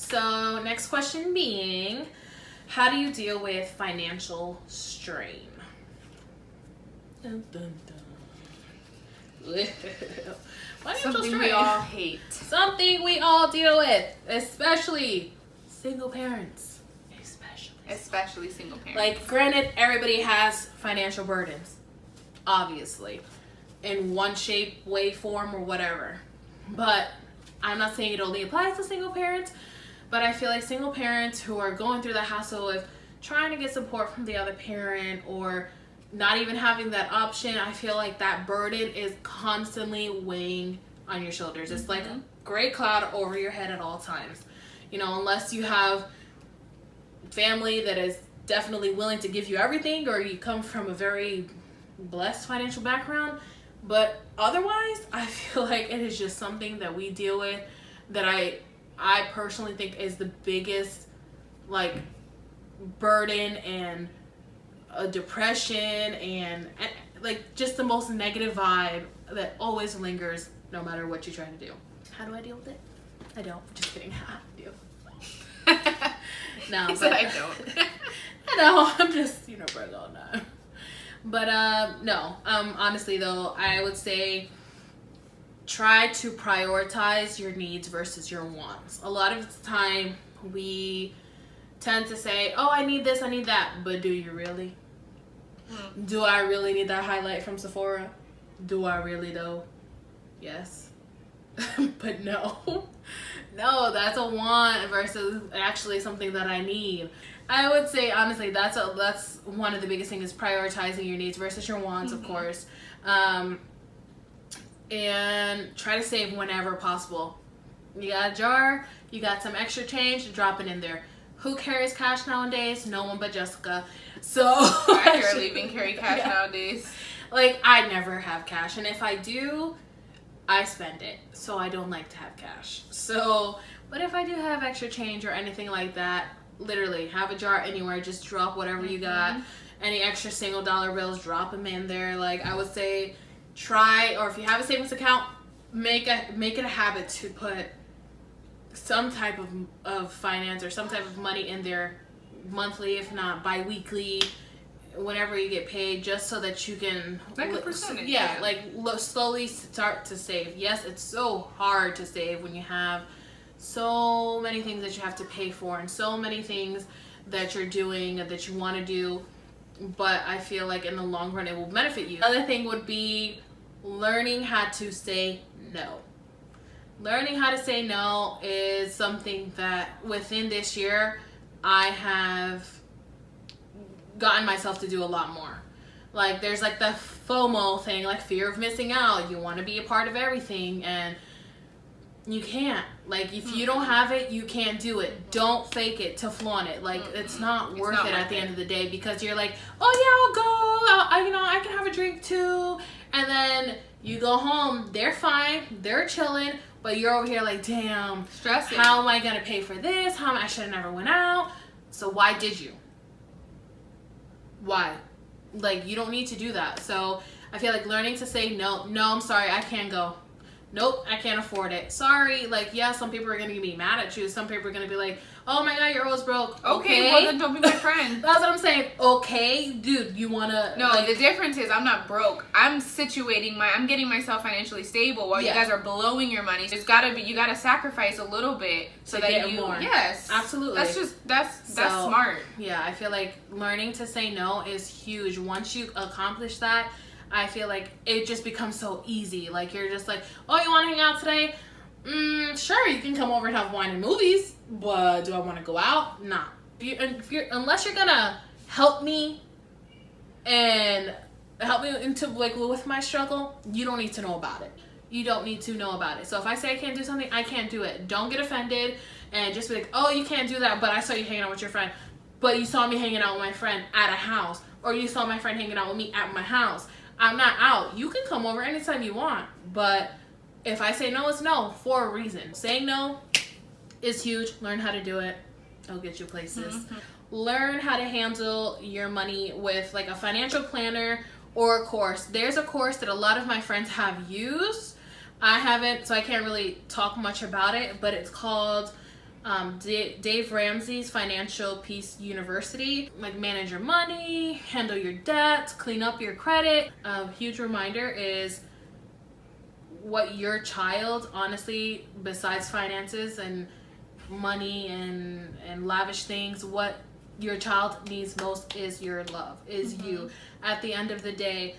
So next question being, how do you deal with financial strain? Dun, dun, dun. Financial Something strain. we all hate. Something we all deal with, especially single parents. Especially single parents. Like, granted, everybody has financial burdens, obviously, in one shape, way, form, or whatever. But I'm not saying it only applies to single parents, but I feel like single parents who are going through the hassle of trying to get support from the other parent or not even having that option, I feel like that burden is constantly weighing on your shoulders. It's like a gray cloud over your head at all times. You know, unless you have family that is definitely willing to give you everything, or you come from a very blessed financial background. But otherwise, I feel like it is just something that we deal with that I personally think is the biggest, like, burden and a depression and like just the most negative vibe that always lingers no matter what you're trying to do. How do I deal with it? I don't. Just kidding. I do. No, but I don't. I know. I'm just, brag all night. But no. Honestly though, I would say try to prioritize your needs versus your wants. A lot of the time we tend to say, oh, I need this, I need that. But do you really? Do I really need that highlight from Sephora? Do I really though? Yes. But no. No, that's a want versus actually something that I need. I would say, honestly, that's one of the biggest things is prioritizing your needs versus your wants, of course. And try to save whenever possible. You got a jar, you got some extra change, drop it in there. Who carries cash nowadays? No one but Jessica. So I barely even carry cash nowadays. Like, I never have cash, and if I do, I spend it. So I don't like to have cash. So, but if I do have extra change or anything like that, literally have a jar anywhere. Just drop whatever you got. Any extra single dollar bills, drop them in there. Like, I would say, try, or if you have a savings account, make it a habit to put some type of finance or some type of money in there monthly, if not bi-weekly, whenever you get paid, just so that you can like a percentage. Slowly start to save. Yes, it's so hard to save when you have so many things that you have to pay for and so many things that you're doing that you want to do, but I feel like in the long run it will benefit you. Another thing would be learning how to say no. Learning how to say no is something that within this year I have gotten myself to do a lot more. Like, there's like the FOMO thing, like fear of missing out. You want to be a part of everything and you can't. Like, if you don't have it, you can't do it. Don't fake it to flaunt it. Like, it's not worth it at the end of the day, because you're like, oh yeah, I'll go. I can have a drink too. And then you go home, they're fine, they're chilling, but you're over here like, damn, stressing. How am I gonna pay for this? I should have never went out. So why did you? Why? Like, you don't need to do that. So I feel like learning to say no, I'm sorry, I can't go. Nope, I can't afford it. Sorry. Like, yeah, some people are going to be mad at you. Some people are going to be like, oh my God, you're always broke. Okay, well then don't be my friend. That's what I'm saying. Okay, dude, you want to... No, like, the difference is I'm not broke. I'm I'm getting myself financially stable while you guys are blowing your money. So you got to sacrifice a little bit so that you... More. Yes. Absolutely. That's smart. Yeah, I feel like learning to say no is huge. Once you accomplish that, I feel like it just becomes so easy. Like, you're just like, oh, you want to hang out today? Sure, you can come over and have wine and movies, but do I want to go out? Nah. Unless you're gonna help me and help me into, like, with my struggle, you don't need to know about it. You don't need to know about it. So if I say I can't do something, I can't do it. Don't get offended and just be like, oh, you can't do that, but I saw you hanging out with your friend. But you saw me hanging out with my friend at a house, or you saw my friend hanging out with me at my house. I'm not out. You can come over anytime you want. But if I say no, it's no for a reason. Saying no is huge. Learn how to do it. It'll get you places. Learn how to handle your money with, like, a financial planner or a course. There's a course that a lot of my friends have used. I haven't, so I can't really talk much about it. But it's called Dave Ramsey's Financial Peace University. Like, manage your money, handle your debts, clean up your credit. A huge reminder is what your child, honestly, besides finances and money and lavish things, what your child needs most is your love, is you. At the end of the day,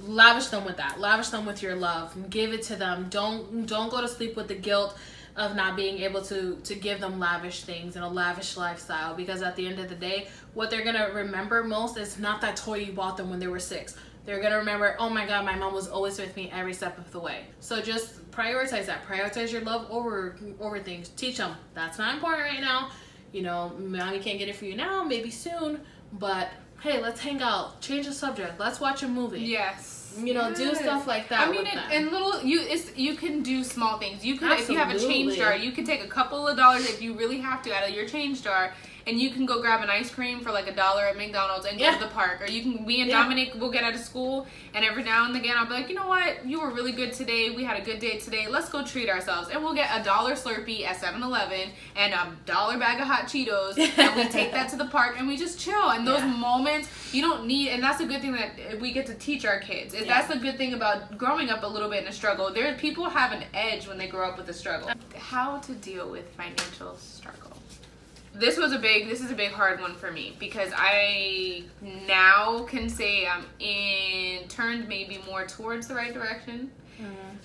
lavish them with that. Lavish them with your love. Give it to them. Don't go to sleep with the guilt of not being able to give them lavish things and a lavish lifestyle, because at the end of the day, what they're gonna remember most is not that toy you bought them when they were 6. They're gonna remember, oh my God, my mom was always with me every step of the way. So just prioritize that. Prioritize your love over things. Teach them that's not important right now. You know, mommy can't get it for you now, maybe soon, but hey, let's hang out, change the subject, let's watch a movie. Yes. You know, do stuff like that. I mean, and little, you can do small things. You can, if you have a change jar, you can take a couple of dollars if you really have to out of your change jar, and you can go grab an ice cream for like $1 at McDonald's and go to the park. Or you can, me and Dominic will get out of school, and every now and again I'll be like, you know what, you were really good today, we had a good day today, let's go treat ourselves. And we'll get $1 Slurpee at 7-Eleven and $1 bag of hot Cheetos, and we take that to the park and we just chill. And those moments, you don't need, and that's a good thing that we get to teach our kids. That's the good thing about growing up a little bit in a struggle. People have an edge when they grow up with a struggle. How to deal with financial struggle. This is a big hard one for me, because I now can say I'm turned maybe more towards the right direction.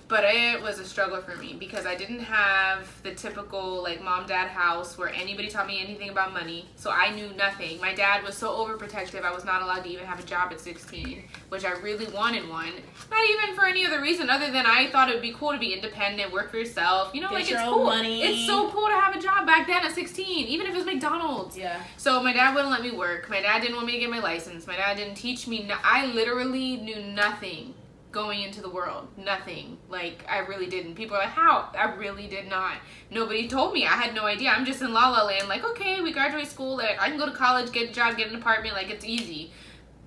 But it was a struggle for me because I didn't have the typical like mom-dad house where anybody taught me anything about money. So I knew nothing. My dad was so overprotective. I was not allowed to even have a job at 16, which I really wanted one. Not even for any other reason other than I thought it would be cool to be independent, work for yourself. You know, like it's cool. Money. It's so cool to have a job back then at 16, even if it was McDonald's. Yeah. So my dad wouldn't let me work. My dad didn't want me to get my license. My dad didn't teach me. I literally knew nothing going into the world. Nothing. Like, I really didn't. People are like, how? I really did not. Nobody told me. I had no idea. I'm just in la la land, like, okay, we graduate school, like, I can go to college, get a job, get an apartment, like, it's easy.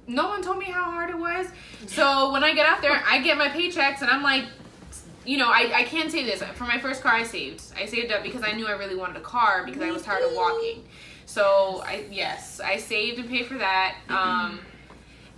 No one told me how hard it was. So when I get out there, I get my paychecks, and I'm like, you know, I can say this. For my first car, I saved up because I knew I really wanted a car because I was tired of walking. So, I saved and paid for that.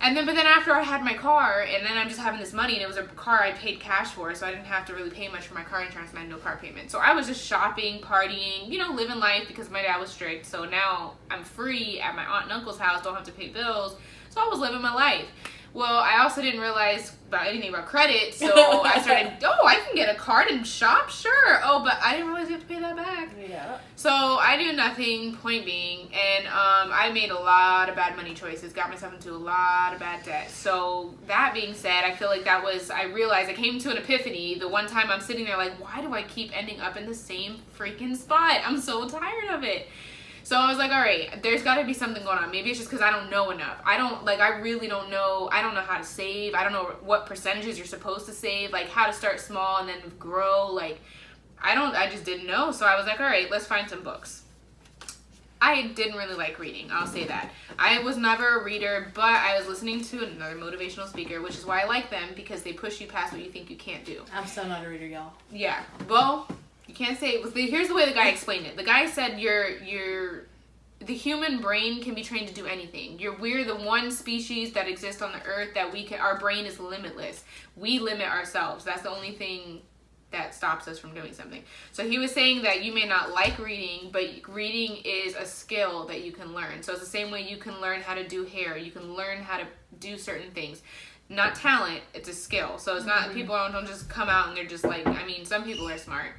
But then after I had my car, and then I'm just having this money, and it was a car I paid cash for, so I didn't have to really pay much for my car insurance, and I had no car payment. So I was just shopping, partying, you know, living life because my dad was strict. So now I'm free at my aunt and uncle's house, don't have to pay bills. So I was living my life. Well, I also didn't realize anything about credit, so I started, I can get a card and shop? Sure. But I didn't realize you have to pay that back. Yeah. So I do nothing, point being, and I made a lot of bad money choices, got myself into a lot of bad debt. So that being said, I feel like I realized I came to an epiphany the one time I'm sitting there like, why do I keep ending up in the same freaking spot? I'm so tired of it. So I was like, all right, there's got to be something going on. Maybe it's just because I don't know enough. I really don't know. I don't know how to save. I don't know what percentages you're supposed to save, like how to start small and then grow. Like, I just didn't know. So I was like, all right, let's find some books. I didn't really like reading. I'll say that. I was never a reader, but I was listening to another motivational speaker, which is why I like them, because they push you past what you think you can't do. I'm still not a reader, y'all. Yeah. Well, you can't say it. Here's the way the guy explained it. The guy said the human brain can be trained to do anything. We're the one species that exists on the earth that our brain is limitless. We limit ourselves. That's the only thing that stops us from doing something. So he was saying that you may not like reading, but reading is a skill that you can learn. So it's the same way you can learn how to do hair. You can learn how to do certain things. Not talent, it's a skill. So it's not, people don't just come out and they're just like, I mean, some people are smart,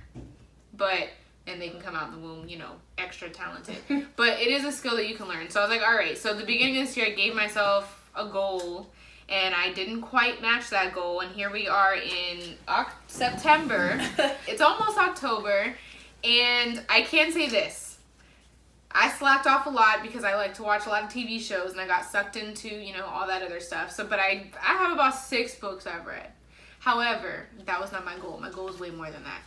and they can come out the womb, you know, extra talented. But it is a skill that you can learn. So I was like, all right. So at the beginning of this year, I gave myself a goal, and I didn't quite match that goal. And here we are in September. It's almost October. And I can say this. I slacked off a lot because I like to watch a lot of TV shows, and I got sucked into, you know, all that other stuff. But I have about 6 books I've read. However, that was not my goal. My goal is way more than that.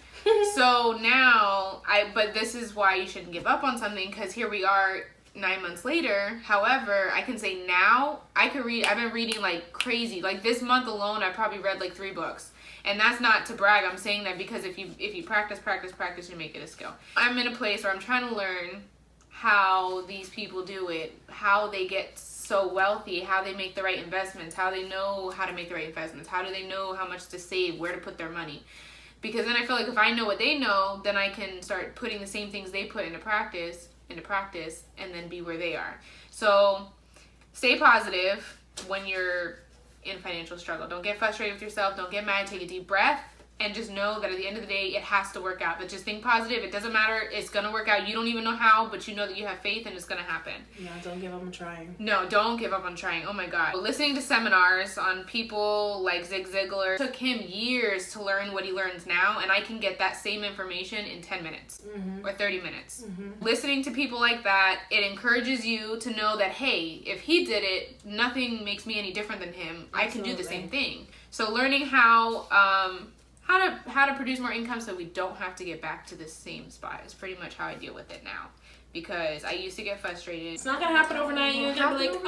So now, but this is why you shouldn't give up on something, because here we are 9 months later. However, I can say now, I can read, I've been reading like crazy. Like this month alone, I probably read like 3 books. And that's not to brag. I'm saying that because if you practice, you make it a skill. I'm in a place where I'm trying to learn how these people do it, how they get so wealthy, how they make the right investments, how they know how to make the right investments, how do they know how much to save, where to put their money. Because then I feel like if I know what they know, then I can start putting the same things they put into practice, and then be where they are. So stay positive when you're in financial struggle. Don't get frustrated with yourself. Don't get mad. Take a deep breath. And just know that at the end of the day, it has to work out. But just think positive. It doesn't matter. It's going to work out. You don't even know how, but you know that you have faith and it's going to happen. Yeah, don't give up on trying. No, don't give up on trying. Oh my God. Listening to seminars on people like Zig Ziglar took him years to learn what he learns now. And I can get that same information in 10 minutes or 30 minutes. Listening to people like that, it encourages you to know that, hey, if he did it, nothing makes me any different than him. Absolutely. I can do the same thing. So learning how to produce more income so we don't have to get back to the same spot is pretty much how I deal with it now. Because I used to get frustrated. It's not gonna happen overnight. You're gonna be like,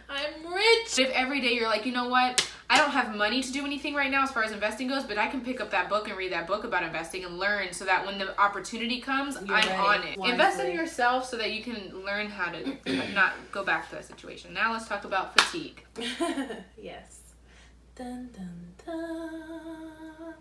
I'm rich. If every day you're like, you know what, I don't have money to do anything right now as far as investing goes, but I can pick up that book and read that book about investing and learn so that when the opportunity comes, I'm on it. Invest in yourself so that you can learn how to not go back to that situation. Now let's talk about fatigue. Yes. Dun, dun, dun.